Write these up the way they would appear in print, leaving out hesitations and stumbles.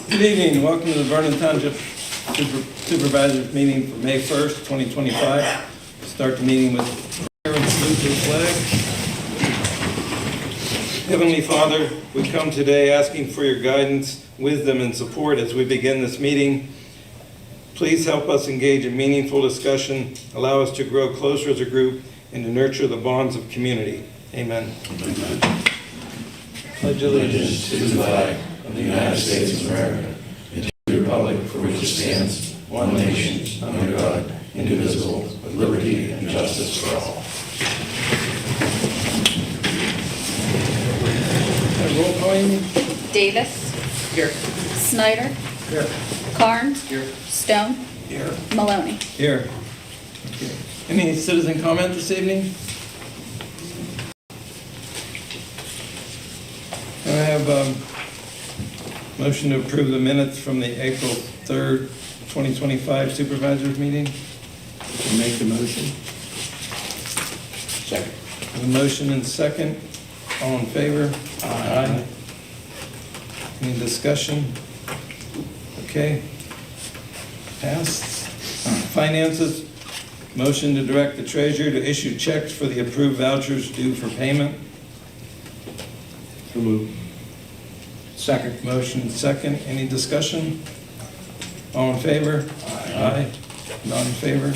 Good evening. Welcome to the Vernon Township Supervisors meeting for May 1st, 2025. Start the meeting with prayer and salute to the flag. Heavenly Father, we come today asking for your guidance, wisdom, and support as we begin this meeting. Please help us engage in meaningful discussion, allow us to grow closer as a group, and to nurture the bonds of community. Amen. Amen. Pledge allegiance To the flag of the United States of America and to the republic for which it stands, one nation, under God, indivisible, with liberty and justice for all. roll call. Amy? Davis. Here. Snyder. Here. Carnes. Here. Stone. Here. Maloney. Here. Okay. Any citizen comment this evening? I have a motion to approve the minutes from the April 3rd, 2025 Supervisors meeting. Make the motion. Second. A motion and second. All in favor? Aye. Any discussion? Okay. Passed. Finances. Motion to direct the treasurer to issue checks for the approved vouchers due for payment. So moved. Second. Motion second. Any discussion? All in favor? Aye. None in favor?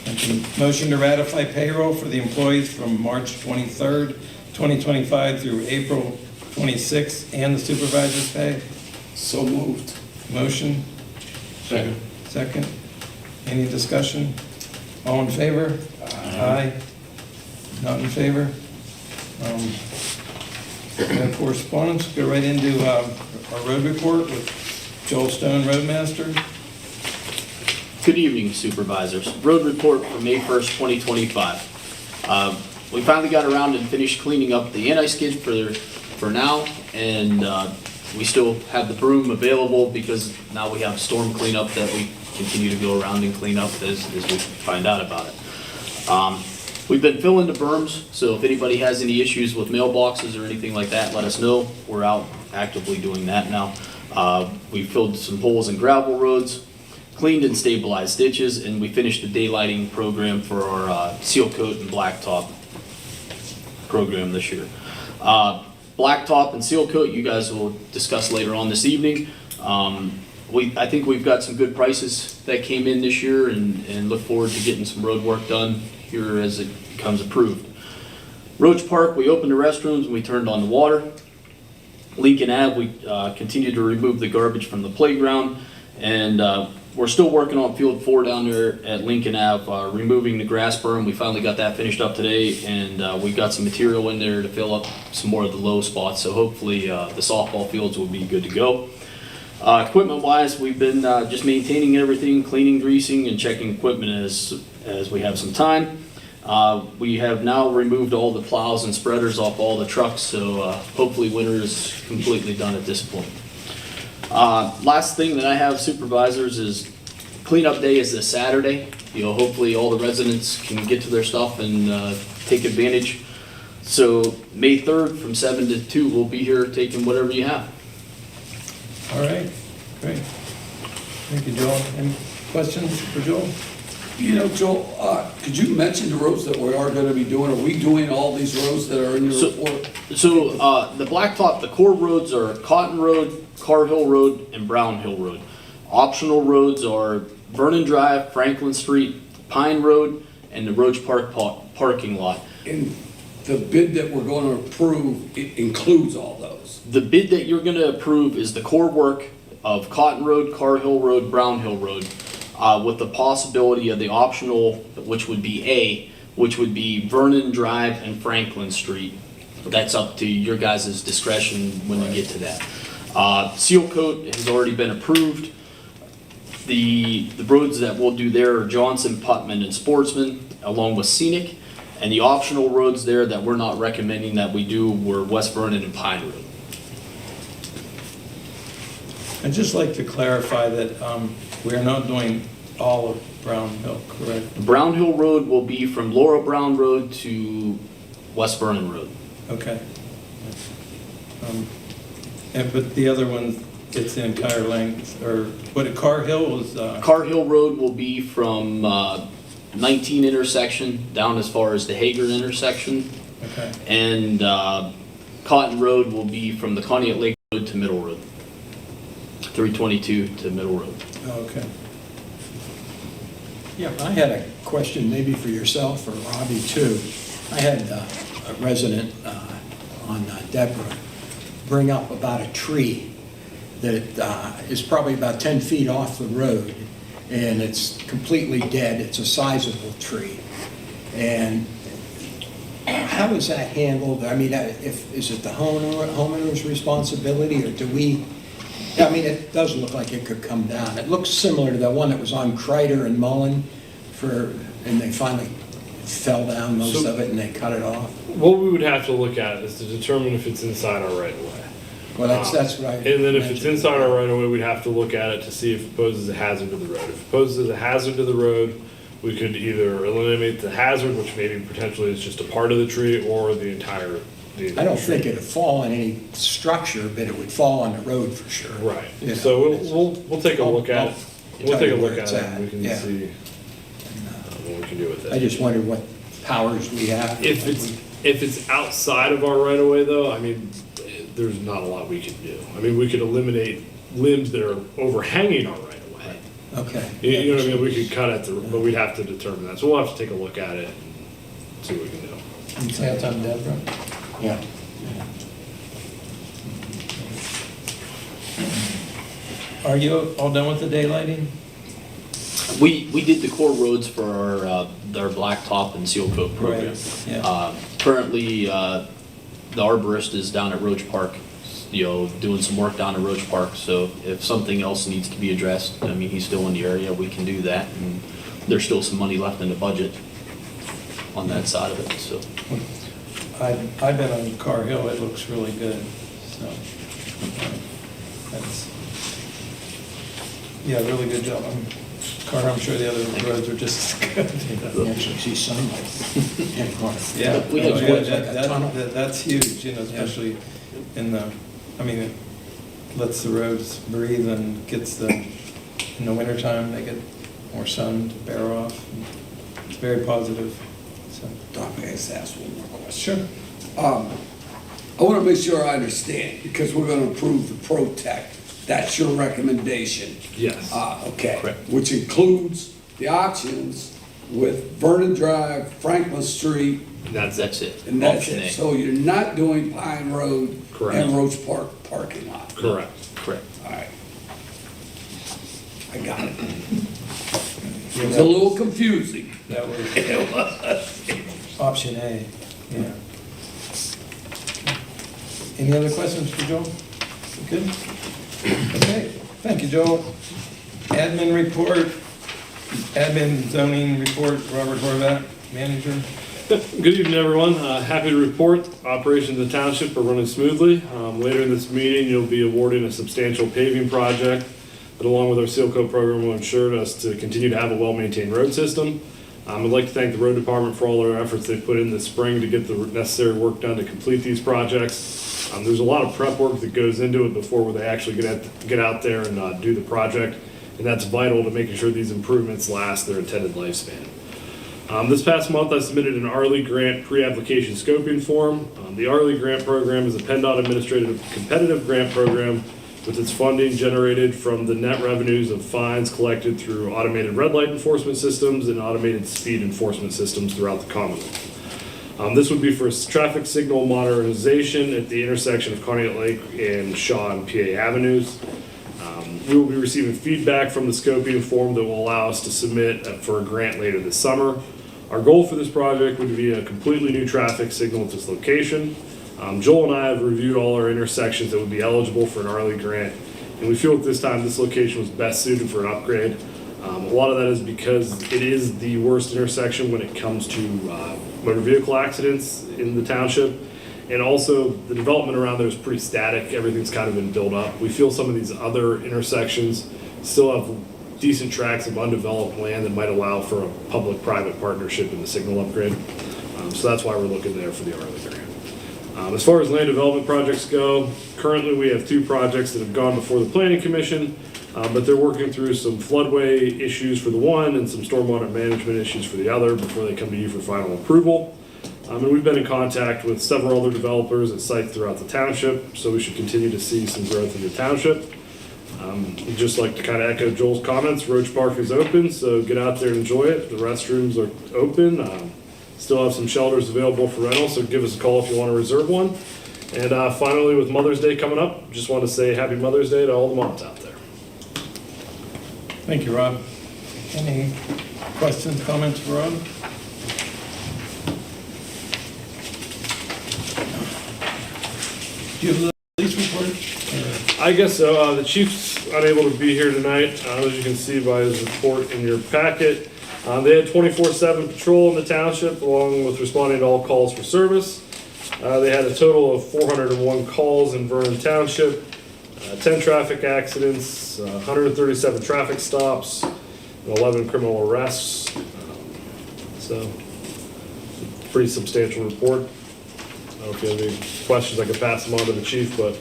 Thank you. Motion to ratify payroll for the employees from March 23rd, 2025 through April 26th and the supervisor's pay. So moved. Motion Second. second. Any discussion? All in favor? Aye. Not in favor? We have correspondence. Go right into our road report with Joel Stone, Roadmaster. Good evening, Supervisors. Road report for May 1st, 2025. We finally got around and finished cleaning up the anti-skid for now, and we still have the broom available because now we have storm cleanup that we continue to go around and clean up as we find out about it. We've been filling the berms, so if anybody has any issues with mailboxes or anything like that, let us know. We're out actively doing that now. We filled some holes in gravel roads, cleaned and stabilized ditches, and we finished the daylighting program for our seal coat and blacktop program this year. Blacktop and seal coat, you guys will discuss later on this evening. I think we've got some good prices that came in this year, and look forward to getting some road work done here as it becomes approved. Roach Park, we opened the restrooms and we turned on the water. Lincoln Ave, we continue to remove the garbage from the playground, and we're still working on Field 4 down there at Lincoln Ave, removing the grass berm. We finally got that finished up today, and we got some material in there to fill up some more of the low spots, so hopefully the softball fields will be good to go. Equipment-wise, we've been just maintaining everything, cleaning, greasing, and checking equipment as we have some time. We have now removed all the plows and spreaders off all the trucks, so hopefully winter is completely done at this point. Last thing that I have, Supervisors, is cleanup day is this Saturday. Hopefully all the residents can get to their stuff and take advantage. So May 3rd from 7 to 2, we'll be here taking whatever you have. All right, great. Thank you, Joel. Any questions for Joel? Joel, could you mention the roads that we are going to be doing? Are we doing all these roads that are in your report? So the blacktop, the core roads are Cotton Road, Carr Hill Road, and Brown Hill Road. Optional roads are Vernon Drive, Franklin Street, Pine Road, and the Roach Park parking lot. And the bid that we're going to approve, it includes all those? The bid that you're going to approve is the core work of Cotton Road, Carr Hill Road, Brown Hill Road, with the possibility of the optional, which would be A, which would be Vernon Drive and Franklin Street. That's up to your guys' discretion when you get to that. Seal coat has already been approved. The roads that we'll do there are Johnson, Putman, and Sportsman, along with Scenic. And the optional roads there that we're not recommending that we do were West Vernon and Pine Road. I'd just like to clarify that we are not doing all of Brown Hill, correct? Brown Hill Road will be from Laura Brown Road to West Vernon Road. Okay. But the other ones, It's the entire length, or what, Car Hill was, Car Hill Road will be from 19 intersection down as far as the Hager intersection. okay. And Cotton Road will be from the Conneaut Lake Road to Middle Road. 322 to Middle Road. Okay. Yeah, I had a question maybe for yourself or Robbie too. I had a resident on Deborah bring up about a tree that is probably about 10 feet off the road, and it's completely dead. It's a sizable tree. And how is that handled? I mean, is it the homeowner's responsibility, or do we? I mean, it does look like it could come down. It looks similar to the one that was on Kreider and Mullen and they finally fell down most of it and they cut it off. What we would have to look at is to determine if it's inside our right of way. Well, that's what I. And then if it's mentioned. inside our right of way, we'd have to look at it to see if it poses a hazard to the road. If it poses a hazard to the road, we could either eliminate the hazard, which maybe potentially is just a part of the tree, or the entire I don't tree. think it'd fall on any structure, but it would fall on the road for sure. Right. Yeah. So we'll take a look at it. We'll tell take you a where look at it's it at, and we can yeah. see what we can do with it. I just wondered what powers we have. If it's outside of our right of way though, I mean, there's not a lot we can do. I mean, we could eliminate limbs that are overhanging our right of way. Okay. You know what I mean? We could cut it, but we'd have to determine that. So we'll have to take a look at it and see what we can do. Say that's on Deborah? Yeah. Are you all done with the daylighting? We did the core roads for our blacktop and seal coat program. Right, yeah. Currently, the arborist is down at Roach Park, doing some work down at Roach Park. So if something else needs to be addressed, I mean, he's still in the area, we can do that. And there's still some money left in the budget on that side of it, so. I've been on Car Hill, it looks really good, so. That's, yeah, really good job. I'm sure the other roads are just as good. You actually see sunlight. Yeah, We had oh, yeah, woods like a tunnel. that's huge, especially in the, I mean, it lets the roads breathe and gets in the wintertime, they get more sun to bear off. It's very positive, so. Doc, I guess ask one more question. Sure. I want to make sure I understand, because we're going to approve the Protect. That's your recommendation? Yes. Okay. Correct. Which includes the options with Vernon Drive, Franklin Street, That's it. and that's Option it. A. So you're not doing Pine Road Correct. and Roach Park parking lot? correct. Correct. All right. I got it. It was a little confusing. That was option A, yeah. Any other questions for Joel? Good? Okay, thank you, Joel. Admin report, admin zoning report, Robert Horvath, manager. Good evening, everyone. Happy to report operations in the township are running smoothly. Later in this meeting, you'll be awarding a substantial paving project that, along with our seal coat program, will ensure us to continue to have a well-maintained road system. I'd like to thank the road department for all their efforts they've put in this spring to get the necessary work done to complete these projects. There's a lot of prep work that goes into it before they actually get out there and do the project, and that's vital to making sure these improvements last their intended lifespan. This past month, I submitted an ARLI grant pre-application scoping form. The ARLI grant program is a PennDOT administrative competitive grant program with its funding generated from the net revenues of fines collected through automated red light enforcement systems and automated speed enforcement systems throughout the Commonwealth. This would be for traffic signal modernization at the intersection of Conneaut Lake and Shaw and PA Avenues. We will be receiving feedback from the scoping form that will allow us to submit for a grant later this summer. Our goal for this project would be a completely new traffic signal at this location. Joel and I have reviewed all our intersections that would be eligible for an ARLI grant, and we feel at this time this location was best suited for an upgrade. A lot of that is because it is the worst intersection when it comes to motor vehicle accidents in the township, and also the development around there is pretty static. Everything's kind of been built up. We feel some of these other intersections still have decent tracts of undeveloped land that might allow for a public-private partnership in the signal upgrade. So that's why we're looking there for the ARLI grant. As far as land development projects go, currently we have 2 projects that have gone before the planning commission, but they're working through some floodway issues for the one and some stormwater management issues for the other before they come to you for final approval. And we've been in contact with several other developers at sites throughout the township, so we should continue to see some growth in the township. I'd just like to kind of echo Joel's comments. Roach Park is open, so get out there and enjoy it. The restrooms are open. Still have some shelters available for rental, so give us a call if you want to reserve one. And finally, with Mother's Day coming up, just want to say Happy Mother's Day to all the moms out there. Thank you, Rob. Any questions, comments for Rob? Do you have the police report? I guess so. The chief's unable to be here tonight, as you can see by his report in your packet. They had 24/7 patrol in the township, along with responding to all calls for service. They had a total of 401 calls in Vernon Township, 10 traffic accidents, 137 traffic stops, and 11 criminal arrests. So, pretty substantial report. I don't know if you have any questions, I could pass them on to the chief, but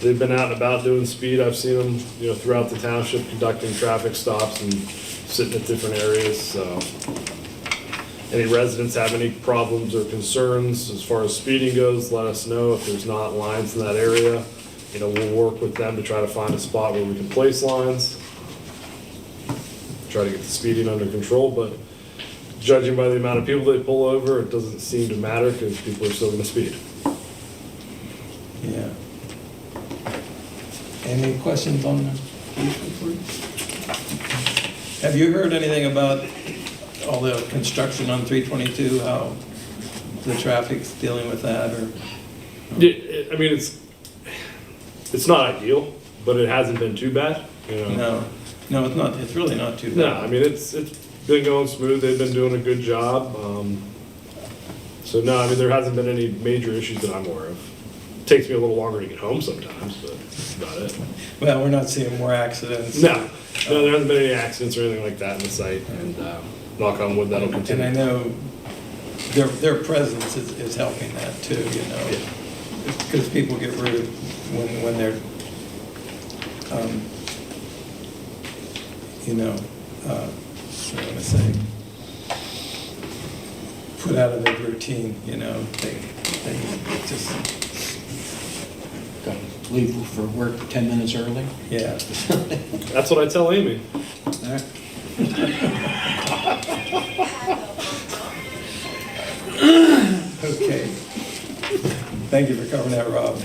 they've been out and about doing speed. I've seen them, throughout the township conducting traffic stops and sitting at different areas. So, any residents have any problems or concerns as far as speeding goes, let us know. If there's not lines in that area, we'll work with them to try to find a spot where we can place lines. Try to get the speeding under control, but judging by the amount of people they pull over, it doesn't seem to matter because people are still going to speed. Yeah. Any questions on the police report? Have you heard anything about all the construction on 322, how the traffic's dealing with that, or? Yeah, I mean, it's not ideal, but it hasn't been too bad. No, it's not, it's really not too bad. No, I mean, it's been going smooth. They've been doing a good job. So no, I mean, there hasn't been any major issues that I'm aware of. It takes me a little longer to get home sometimes, but that's about it. Well, we're not seeing more accidents. No, there hasn't been any accidents or anything like that in the site, and knock on wood, that'll continue. And I know their presence is helping that too, because people get rid of when they're, what do I say, put out of their routine, they just, Gotta leave for work 10 minutes early. yeah. That's what I tell Amy. Okay. Thank you for covering that, Rob.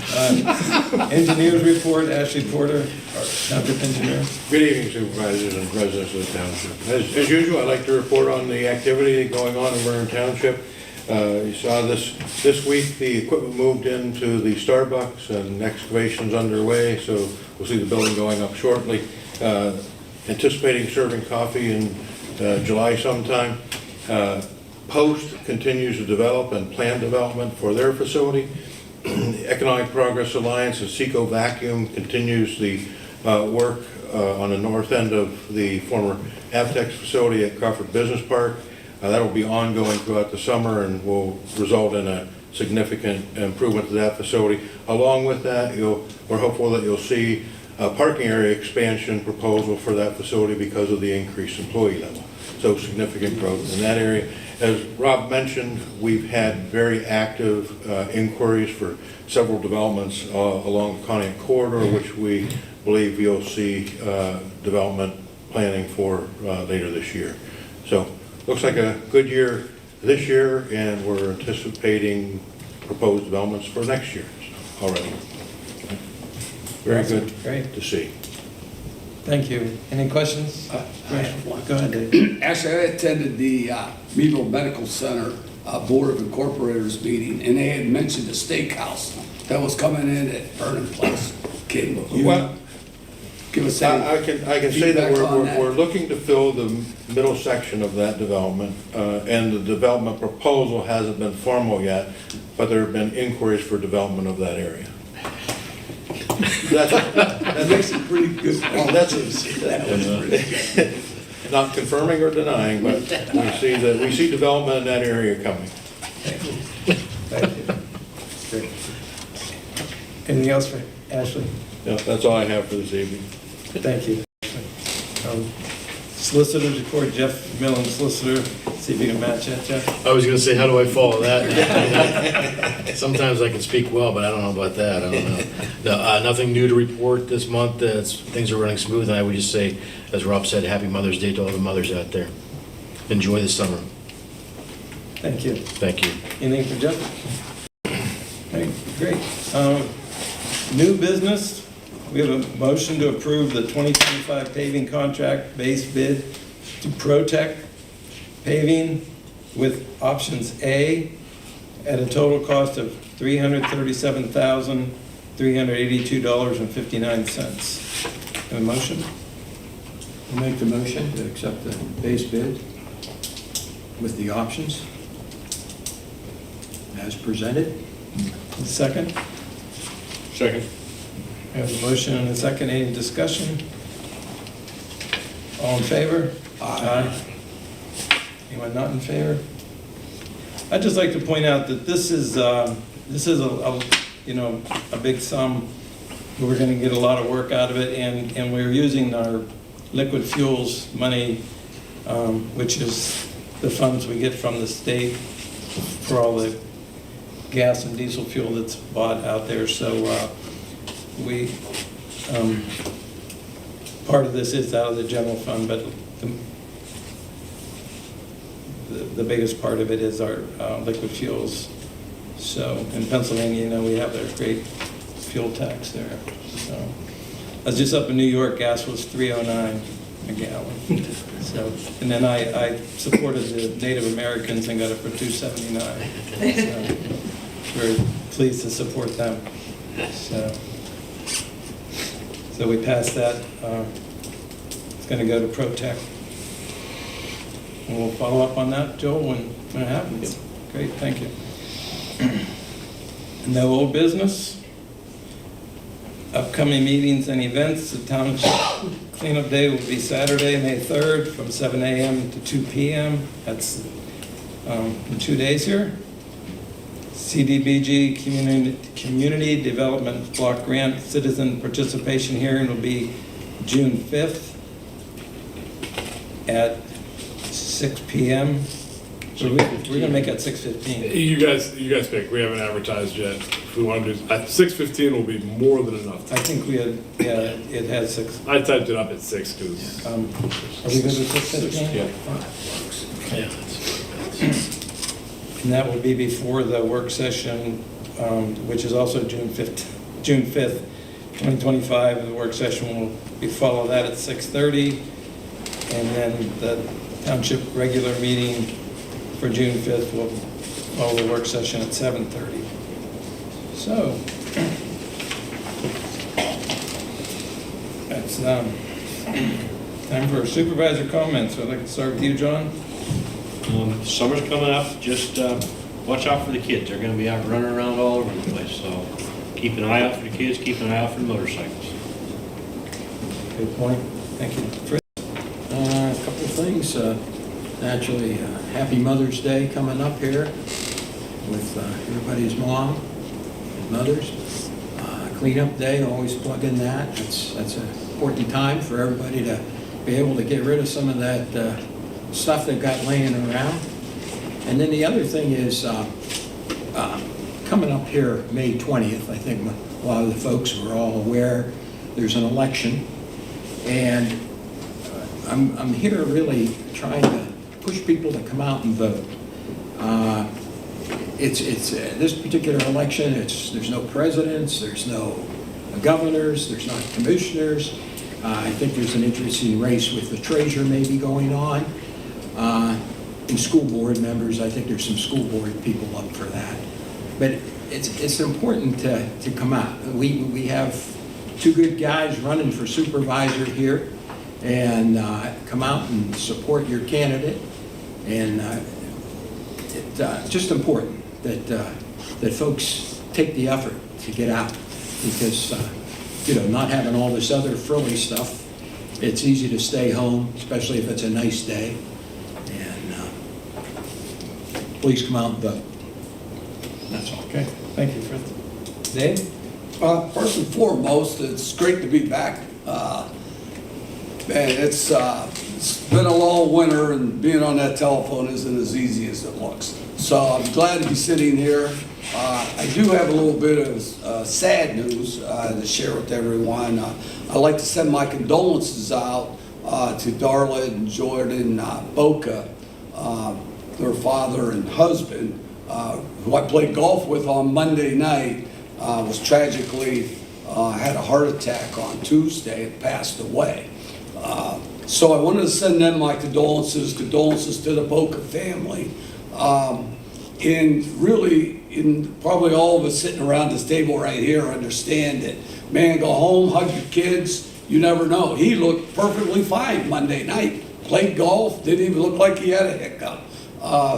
Engineers report, Ashley Porter, our township engineer. Good evening, supervisors and residents of the township. As usual, I'd like to report on the activity going on in Vernon Township. You saw this week, the equipment moved into the Starbucks and excavation's underway, so we'll see the building going up shortly. Anticipating serving coffee in July sometime. Post continues to develop and plan development for their facility. The Economic Progress Alliance and Seco Vacuum continues the work on the north end of the former Avtex facility at Crawford Business Park. That will be ongoing throughout the summer and will result in a significant improvement to that facility. Along with that, we're hopeful that you'll see a parking area expansion proposal for that facility because of the increased employee level. So significant growth in that area. As Rob mentioned, we've had very active inquiries for several developments along the Conneaut corridor, which we believe you'll see development planning for later this year. So looks like a good year this year, and we're anticipating proposed developments for next year already. Very good Great. to see. Thank you. Any questions? I have one. Go ahead, Dave. Actually, I attended the Meadville Medical Center Board of Incorporators meeting, and they had mentioned a steakhouse that was coming in at Vernon Place. Can you Well, give us I any can say that feedback on that? we're looking to fill the middle section of that development, and the development proposal hasn't been formal yet, but there have been inquiries for development of that area. That makes it pretty good. Not confirming or denying, but we see development in that area coming. Thank you. Great. Anything else for Ashley? Yeah, that's all I have for this evening. Thank you. Solicitors report, Jeff Millen, solicitor. See if you can match that, Jeff. I was gonna say, how do I follow that? Sometimes I can speak well, but I don't know about that, I don't know. No, nothing new to report this month, things are running smooth, and I would just say, as Rob said, Happy Mother's Day to all the mothers out there. Enjoy the summer. Thank you. Thank you. Anything for Jeff? Okay, great. New business, we have a motion to approve the 2025 paving contract base bid to Protect Paving with options A at a total cost of $337,382.59. Have a motion? I'll make the motion to accept the base bid with the options as presented. Second? Second. We have a motion and a second. Any discussion? All in favor? Aye. Anyone not in favor? I'd just like to point out that this is a big sum. We're going to get a lot of work out of it, and we're using our liquid fuels money, which is the funds we get from the state for all the gas and diesel fuel that's bought out there. So part of this is out of the general fund, but the biggest part of it is our liquid fuels. So in Pennsylvania, we have a great fuel tax there. So I was just up in New York, gas was $3.09 a gallon. So, and then I supported the Native Americans and got it for $2.79. So we're pleased to support them. So we passed that. It's going to go to Protect. And we'll follow up on that, Joel, when it happens. Great, thank you. No old business. Upcoming meetings and events. The Township Cleanup Day will be Saturday, May 3rd, from 7 a.m. to 2 p.m. That's in 2 days here. CDBG Community Development Block Grant Citizen Participation Hearing will be June 5th at 6 p.m. We're going to make it 6:15. You guys pick. We haven't advertised yet. If we want to do, at 6:15 will be more than enough. I think we had, yeah, it has 6. I typed it up at 6 because. Are we going to 6:15? Yeah. Yeah, And that will be before the work session, which is also June 5th, 2025. The work session will follow that at 6:30. And then the township regular meeting for June 5th will follow the work session at 7:30. So, that's time for supervisor comments. I'd like to start with you, John. Summer's coming up, just watch out for the kids. They're gonna be out running around all over the place, so keep an eye out for the kids, keep an eye out for the motorcycles. Good point. Thank you. Fritz? A couple of things. Naturally, Happy Mother's Day coming up here with everybody's mom and mothers. Cleanup Day, always plug in that. That's an important time for everybody to be able to get rid of some of that stuff they've got laying around. And then the other thing is coming up here May 20th, I think a lot of the folks were all aware there's an election. And I'm here really trying to push people to come out and vote. It's this particular election, there's no presidents, there's no governors, there's not commissioners. I think there's an interesting race with the treasurer maybe going on. And school board members, I think there's some school board people up for that. But it's important to come out. We have two good guys running for supervisor here, and come out and support your candidate. And it's just important that folks take the effort to get out, because not having all this other frilly stuff, it's easy to stay home, especially if it's a nice day. And please come out and vote. That's all. Okay. Thank you, Fritz. Dave? First and foremost, it's great to be back. Man, it's been a long winter, and being on that telephone isn't as easy as it looks. So I'm glad to be sitting here. I do have a little bit of sad news to share with everyone. I'd like to send my condolences out to Darla and Jordan Boca, their father and husband, who I played golf with on Monday night, was tragically had a heart attack on Tuesday and passed away. So I wanted to send them my condolences to the Boca family. And really, probably all of us sitting around this table right here understand that, man, go home, hug your kids, you never know. He looked perfectly fine Monday night, played golf, didn't even look like he had a hiccup.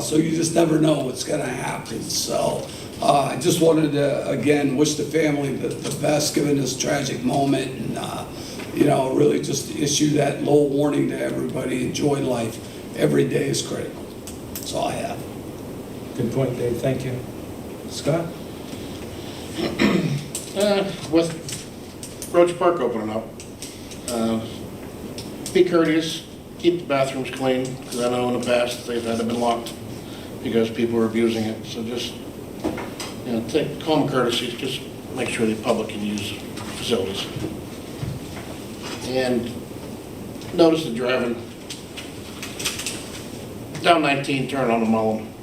So you just never know what's gonna happen. So I just wanted to, again, wish the family the best given this tragic moment, and really just issue that low warning to everybody. Enjoy life. Every day is critical. That's all I have. Good point, Dave, thank you. Scott? With Roach Park opening up, be courteous, keep the bathrooms clean, because I know in the past they've had to been locked because people were abusing it. So just, take common courtesy, just make sure the public can use facilities. And notice the driving down 19, turn on the Mullen.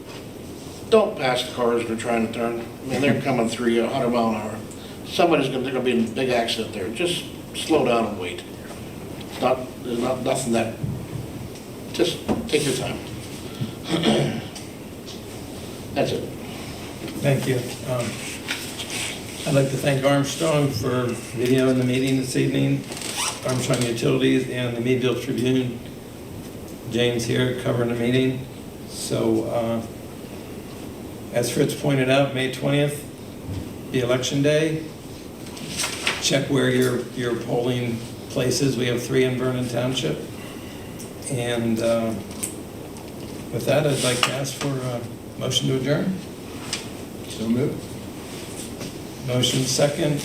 Don't pass the cars that are trying to turn. I mean, they're coming through you 100 mile an hour. They're going to be in a big accident there. Just slow down and wait. There's nothing that, just take your time. That's it. Thank you. I'd like to thank Armstrong for videoing the meeting this evening, Armstrong Utilities and the Meadville Tribune. James here covering the meeting. So, as Fritz pointed out, May 20th, the election day. Check where your polling places. We have 3 in Vernon Township. And with that, I'd like to ask for a motion to adjourn. So moved. Motion second.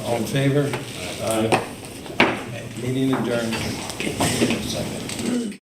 All in favor? Meeting adjourned. Second.